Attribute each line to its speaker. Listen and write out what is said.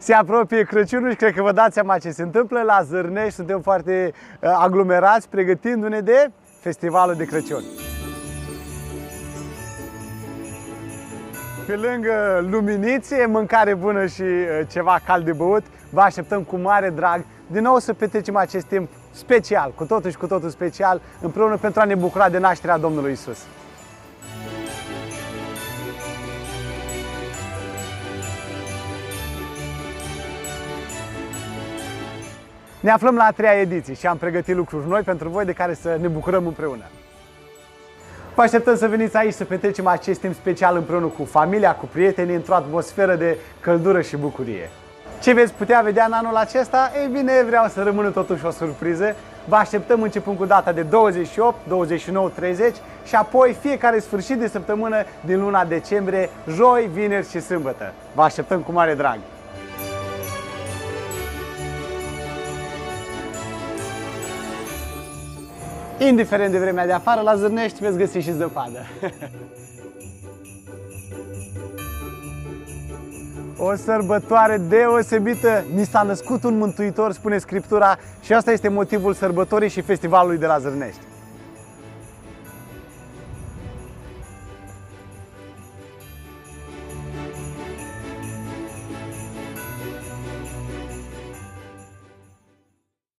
Speaker 1: Se apropie Crăciunul și cred că vă dați seama ce se întâmplă la Zârnești. Suntem foarte aglomerați pregătindu-ne de Festivalul de Crăciun. Pe lângă luminițe, mâncare bună și ceva cald de băut, vă așteptăm cu mare drag din nou să petrecem acest timp special, cu totul și cu totul special, împreună pentru a ne bucura de nașterea Domnului Isus. Ne aflăm la a treia ediție și am pregătit lucruri noi pentru voi de care să ne bucurăm împreună. Vă așteptăm să veniți aici să petrecem acest timp special împreună cu familia, cu prietenii, într-o atmosferă de căldură și bucurie. Ce veți putea vedea în anul acesta? Ei bine, vreau să rămână totuși o surpriză. Vă așteptăm începând cu data de 28, 29, 30 și apoi fiecare sfârșit de săptămână din luna decembrie, joi, vineri și sâmbătă. Vă așteptăm cu mare drag! Indiferent de vremea de afară, la Zârnești veți găsi și zăpadă. O sărbătoare deosebită, ni s-a născut un mântuitor, spune Scriptura, și asta este motivul sărbătorii și festivalului de la Zârnești.